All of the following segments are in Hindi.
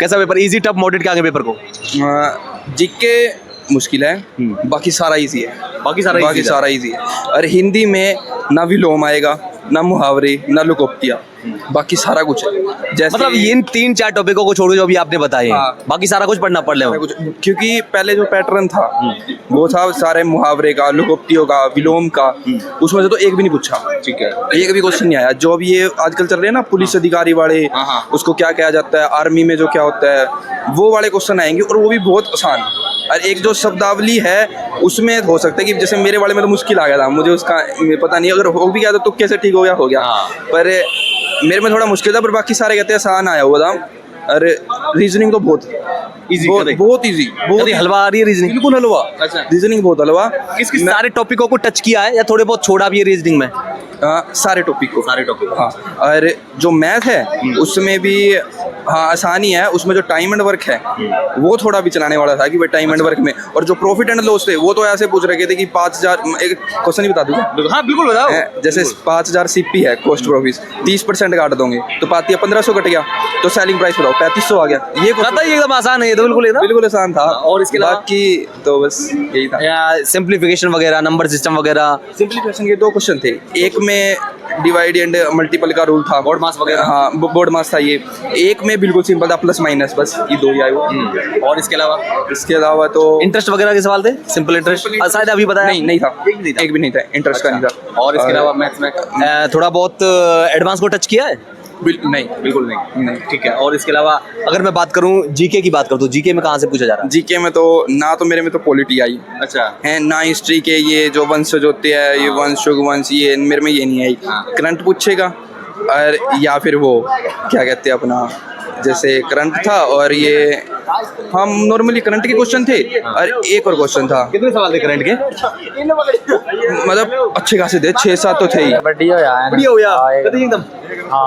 कैसा पेपर, इजी टफ मॉडरेट क्या आगे पेपर को? जीके मुश्किल है, बाकी सारा इजी है। बाकी सारा इजी है। और हिंदी में ना विलोम आएगा, ना मुहावरे, ना लुकोक्तियाँ, बाकी सारा कुछ है। जैसे मतलब ये इन 3-4 टॉपिकों को छोड़ो जो अभी आपने बताए हैं, हाँ। बाकी सारा कुछ पढ़ना पड़ सारा ले। कुछ, क्योंकि पहले जो पैटर्न था वो था सारे मुहावरे का, लुकोक्तियों का, विलोम का, उसमें से तो एक भी नहीं पूछा। ठीक है। एक भी क्वेश्चन नहीं आया। जो अभी ये आजकल चल रहे हैं ना पुलिस अधिकारी वाले, हाँ। उसको क्या कहा जाता है, आर्मी में जो क्या होता है, वो वाले क्वेश्चन आएंगे और वो भी बहुत आसान। और एक जो शब्दावली है उसमें हो सकता है कि जैसे मेरे वाले में तो मुश्किल आ गया था, मुझे उसका पता नहीं, अगर हो भी गया तो तुक्के से ठीक हो गया। हाँ। पर मेरे में थोड़ा मुश्किल था, पर बाकी सारे कहते हैं आसान आया हुआ था। अरे रीजनिंग तो बहुत इजी, बहुत इजी, बहुत हलवा आ रही है रीजनिंग? बिल्कुल हलवा। अच्छा। रीजनिंग बहुत हलवा। किस सारे टॉपिकों को टच किया है या थोड़े बहुत छोड़ा भी है रीजनिंग में? सारे टॉपिक को। सारे टॉपिक। हाँ। और जो मैथ है उसमें भी हाँ आसानी है, उसमें जो टाइम एंड वर्क है वो थोड़ा भी चलाने वाला था कि भाई टाइम एंड वर्क में। और जो प्रॉफिट एंड लॉस थे वो तो ऐसे पूछ रखे थे कि 5000, एक क्वेश्चन ही बता दूँ? हाँ बिल्कुल बताओ। जैसे 5000 सीपी है कॉस्ट प्रॉफिट, 30% काट दोगे तो पाती है 1500 कट गया, तो सेलिंग प्राइस बताओ 3500 आ गया। ये एकदम आसान है ये तो, बिल्कुल आसान था। और इसके अलावा बाकी तो बस यही था। या सिंप्लीफिकेशन वगैरह, नंबर सिस्टम वगैरह? सिंप्लीफिकेशन के 2 क्वेश्चन थे, एक में डिवाइड एंड मल्टीपल का रूल था, बोर्ड मास वगैरह। हाँ बोर्ड मास था ये। एक में बिल्कुल सिंपल था, प्लस माइनस, बस ये 2 ही आए वो। और इसके अलावा तो इंटरेस्ट वगैरह के सवाल थे? सिंपल इंटरेस्ट शायद अभी बताया नहीं था, एक भी नहीं था, इंटरेस्ट का नहीं था। और इसके अलावा मैथ्स में थोड़ा बहुत एडवांस को टच किया है? नहीं, बिल्कुल नहीं। ठीक है। और इसके अलावा अगर मैं बात करूं जीके की बात करूं तो जीके में कहाँ से पूछा जा रहा है? जीके में तो ना तो मेरे में तो पॉलिटी आई अच्छा है, ना हिस्ट्री के ये जो वंशज होते हैं, ये वंश वंश, ये मेरे में ये नहीं आई। करंट पूछेगा और या फिर वो क्या कहते हैं अपना, जैसे करंट था और ये हम नॉर्मली करंट के क्वेश्चन थे और एक और क्वेश्चन था। कितने सवाल थे करंट के? मतलब अच्छे खासे थे, 6-7 तो थे ही। बढ़िया हो यार एकदम।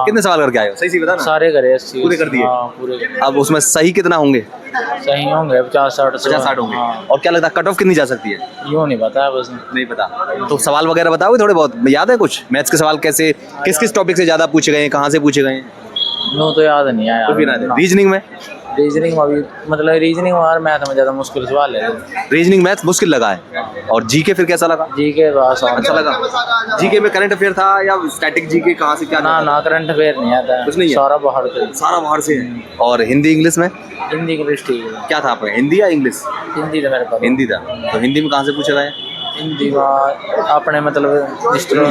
कितने सवाल करके आए हो? सही बता ना। सारे करे पूरे कर दिए? हाँ, पूरे। अब उसमें सही कितना होंगे? सही होंगे 50-60 होंगे। हाँ। और क्या लगता है कट ऑफ कितनी जा सकती है? यूँ नहीं पता बस। नहीं पता तो सवाल वगैरह बताओगे थोड़े बहुत? याद है कुछ मैथ्स के सवाल कैसे, किस टॉपिक से ज्यादा पूछे गए, कहाँ से पूछे गए? यूँ तो याद नहीं आया। रीजनिंग में? रीजनिंग में भी मतलब रीजनिंग और मैथ में ज़्यादा मुश्किल सवाल है। रीजनिंग मैथ मुश्किल लगा है। और जीके फिर कैसा लगा? जीके तो आसान अच्छा लगा। जीके में करंट अफेयर था या स्टैटिक जीके, कहाँ से क्या? ना करंट अफेयर नहीं आता कुछ नहीं है? सारा बाहर से। सारा बाहर से है। और हिंदी इंग्लिश में हिंदी इंग्लिश ठीक है। क्या था आपका, हिंदी या इंग्लिश? हिंदी तो मेरे पास हिंदी था। तो हिंदी में कहाँ से पूछा गया? हिंदी में अपने मतलब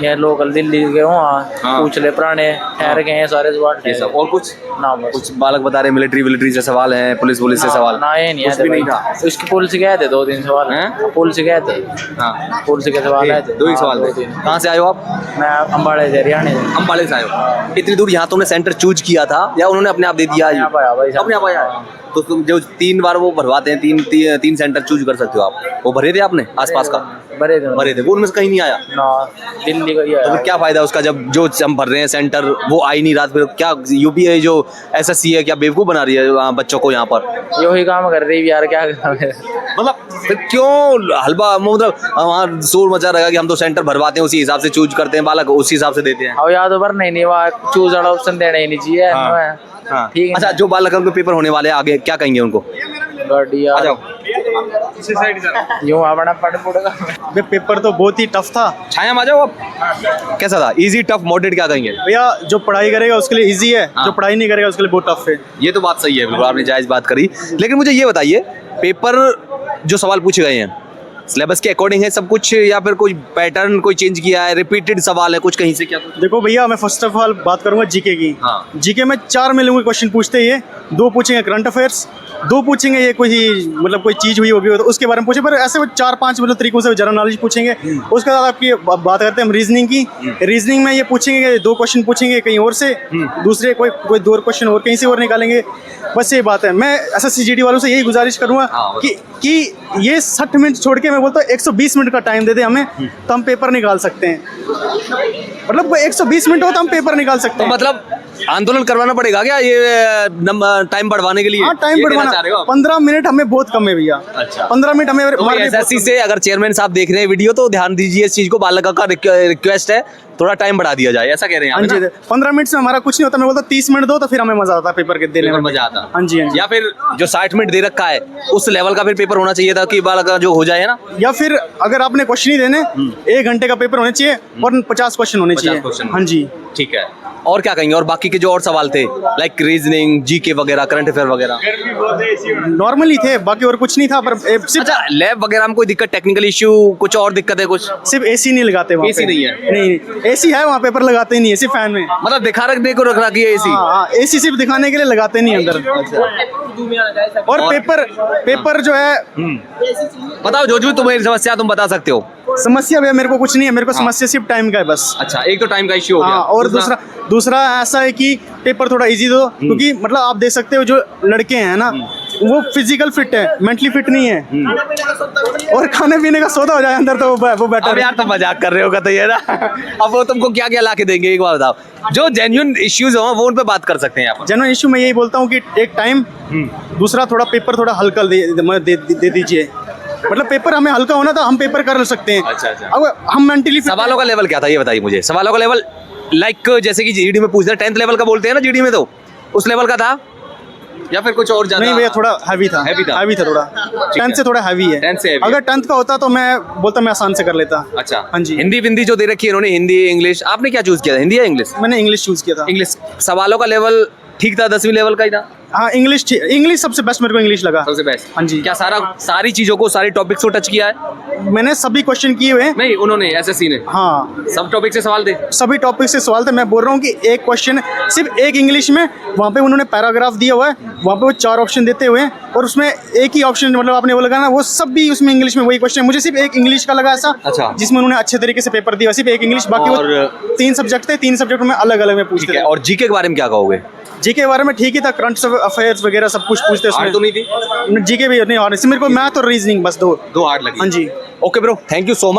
ये लोकल दिल्ली के वहाँ पूछ ले, पुराने ठहर गए हैं सारे सवाल। ये सब और कुछ ना बस। कुछ बालक बता रहे मिलिट्री से सवाल हैं, पुलिस से सवाल? ना ये नहीं कुछ भी नहीं था। उसकी पुलिस गए थे 2-3 सवाल हैं। पुलिस गए थे, हाँ पुलिस के सवाल आए थे। 2 ही सवाल थे। कहाँ से आए हो आप? मैं अम्बाड़े से, हरियाणा से। अम्बाड़े से आए हो? इतनी दूर यहाँ तुमने सेंटर चूज किया था या उन्होंने अपने आप दे दिया? यहाँ पर आया भाई, अपने आप आया? तो तुम जो 3 बार वो भरवाते हैं, 3 सेंटर चूज कर सकते हो आप, वो भरे थे आपने आसपास का? भरे थे वो उनमें से कहीं नहीं आया? ना दिल्ली का ही आया। तो फिर क्या फायदा उसका जब जो हम भर रहे हैं सेंटर वो आई नहीं रात? फिर क्या यूपीए जो एसएससी है क्या बेवकूफ बना रही है बच्चों को यहाँ पर? यही काम कर रही है यार, क्या मतलब फिर क्यों हलवा, मतलब वहाँ शोर मचा रहेगा कि हम तो सेंटर भरवाते हैं उसी हिसाब से चूज करते हैं, बालक उसी हिसाब से देते हैं। अब याद भर नहीं वहाँ चूज वाला ऑप्शन देना ही नहीं चाहिए। हाँ। ठीक है। अच्छा जो बालक उनको पेपर होने वाले हैं आगे क्या कहेंगे उनको? बढ़िया। आ जाओ। यूँ अपना पढ़ पड़ेगा। पेपर तो बहुत ही टफ था। छाया आ जाओ आप। कैसा था? इजी टफ मॉडरेट क्या कहेंगे? भैया जो पढ़ाई करेगा उसके लिए इजी है, हाँ। जो पढ़ाई नहीं करेगा उसके लिए बहुत टफ है। ये तो बात सही है, बिल्कुल आपने जायज बात करी। लेकिन मुझे ये बताइए पेपर जो सवाल पूछे गए हैं सिलेबस के अकॉर्डिंग है सब कुछ या फिर कोई पैटर्न कोई चेंज किया है, रिपीटेड सवाल है कुछ कहीं से क्या कुछ? देखो भैया मैं फर्स्ट ऑफ ऑल बात करूंगा जीके की। हाँ। जीके में 4 मिलेंगे क्वेश्चन पूछते हैं, 2 पूछेंगे करंट अफेयर्स, 2 पूछेंगे ये कोई मतलब कोई चीज़ हुई होगी तो उसके बारे में पूछे, पर ऐसे वो 4-5 मतलब तरीकों से जनरल नॉलेज पूछेंगे। उसके बाद आपकी बात करते हैं हम रीजनिंग की। रीजनिंग में ये पूछेंगे 2 क्वेश्चन पूछेंगे कहीं और से, दूसरे कोई 2 क्वेश्चन और कहीं से और निकालेंगे। बस ये बात है। मैं SSCGD वालों से यही गुजारिश करूँगा कि ये 60 मिनट छोड़ के मैं बोलता हूँ 120 मिनट का टाइम दे दे हमें, तो हम पेपर निकाल सकते हैं। मतलब 120 मिनट हो तो हम पेपर निकाल सकते हैं। मतलब आंदोलन करवाना पड़ेगा क्या ये टाइम बढ़वाने के लिए? हाँ, टाइम ये कहना बढ़वाना। चाह रहे हो आप? 15 मिनट हमें बहुत कम है भैया। अच्छा। 15 मिनट हमें तो हमारे लिए बहुत एसएससी कम से अगर चेयरमैन साहब देख रहे हैं वीडियो तो ध्यान दीजिए इस चीज को, बालका का रिक्वेस्ट है थोड़ा टाइम बढ़ा दिया जाए, ऐसा कह रहे हैं है। आप, हाँ है जी, 15 मिनट से हमारा कुछ नहीं होता। मैं बोलता 30 मिनट दो तो फिर हमें मजा आता पेपर के देने ना? में। मजा आता। हाँ जी, हाँ जी। या फिर जो 60 मिनट दे रखा है उस लेवल का फिर पेपर होना चाहिए था कि बालका जो हो जाए, है ना? या फिर अगर आपने क्वेश्चन ही देने 1 घंटे का पेपर होना चाहिए और 50 क्वेश्चन होने 50 चाहिए। क्वेश्चन। हाँ जी। ठीक है। और क्या कहेंगे? और बाकी के जो और सवाल थे लाइक रीजनिंग, जीके वगैरह, करंट अफेयर वगैरह, नॉर्मली थे, बाकी और कुछ नहीं था। पर सिर्फ अच्छा लैब वगैरह में कोई दिक्कत, टेक्निकल इश्यू, कुछ और दिक्कत है कुछ? सिर्फ एसी नहीं लगाते वहाँ AC पे। नहीं है? नहीं, एसी है वहाँ, पेपर लगाते ही नहीं है, सिर्फ फैन में। मतलब दिखा रखने को रख रखी है एसी? हाँ, एसी सिर्फ दिखाने के लिए लगाते नहीं अंदर। और पेपर जो है, बताओ जो तुम्हारी समस्या तुम बता सकते हो। समस्या भैया मेरे को कुछ नहीं है, मेरे को समस्या सिर्फ टाइम का है बस। अच्छा, एक तो टाइम का इश्यू हो गया। हाँ, और दूसरा ऐसा है कि पेपर थोड़ा इजी दो, क्योंकि मतलब आप देख सकते हो जो लड़के हैं ना वो फिजिकल फिट है, मेंटली फिट नहीं है। और खाने पीने का सौदा हो जाए अंदर तो वो बेटर अब है। यार तुम मजाक कर रहे हो तो ये ना अब वो तुमको क्या क्या ला के देंगे एक बार बताओ। जो जेन्युइन इश्यूज हो वो उन पे बात कर सकते हैं यहाँ पर। जनरल इशू मैं यही बोलता हूँ कि एक टाइम, दूसरा थोड़ा पेपर थोड़ा हल्का दे दीजिए। मतलब पेपर हमें हल्का होना था, हम पेपर कर सकते हैं। अच्छा, अच्छा। अब हम मेंटली सवालों का लेवल क्या था ये बताइए मुझे। सवालों का लेवल लाइक जैसे कि जीडी में पूछते हैं 10th लेवल का बोलते हैं ना जीडी में, तो उस लेवल का था या फिर कुछ और ज्यादा? नहीं भैया, थोड़ा हैवी था। Heavy था? हैवी था थोड़ा। 10th से थोड़ा हैवी है। 10th से heavy अगर 10th का होता तो मैं बोलता मैं आसान से कर लेता। अच्छा। हाँ जी। हिंदी विंदी जो दे रखी है इन्होंने, हिंदी इंग्लिश, आपने क्या चूज किया था, हिंदी या इंग्लिश? मैंने इंग्लिश चूज किया था। इंग्लिश। सवालों का लेवल ठीक था, 10वीं लेवल का ही था? हाँ, इंग्लिश सबसे बेस्ट मेरे को इंग्लिश लगा। सबसे बेस्ट। हाँ जी। क्या सारी चीजों को, सारी टॉपिक्स को टच किया है? मैंने सभी क्वेश्चन किए हुए हैं। नहीं, उन्होंने एसएससी ने हाँ, सब टॉपिक से सवाल थे? सभी टॉपिक से सवाल थे। मैं बोल रहा हूँ कि एक क्वेश्चन सिर्फ एक इंग्लिश में, वहाँ पे उन्होंने पैराग्राफ दिया हुआ है, वहाँ पे वो 4 ऑप्शन देते हुए हैं और उसमें एक ही ऑप्शन मतलब आपने वो लगाना, वो सब भी उसमें इंग्लिश में वही क्वेश्चन। मुझे सिर्फ एक इंग्लिश का लगा ऐसा, अच्छा। जिसमें उन्होंने अच्छे तरीके से पेपर दिया, सिर्फ एक इंग्लिश। बाकी और वो 3 सब्जेक्ट थे, 3 सब्जेक्ट में अलग अलग में ठीक पूछते है। थे। और जीके के बारे में क्या कहोगे? जीके के बारे में ठीक ही था, करंट अफेयर्स वगैरह सब कुछ पूछते हार्ड तो नहीं थी? जीके भी नहीं, और मेरे को मैथ और रीजनिंग बस दो हार्ड लगी। हाँ जी। Okay bro, thank you so much.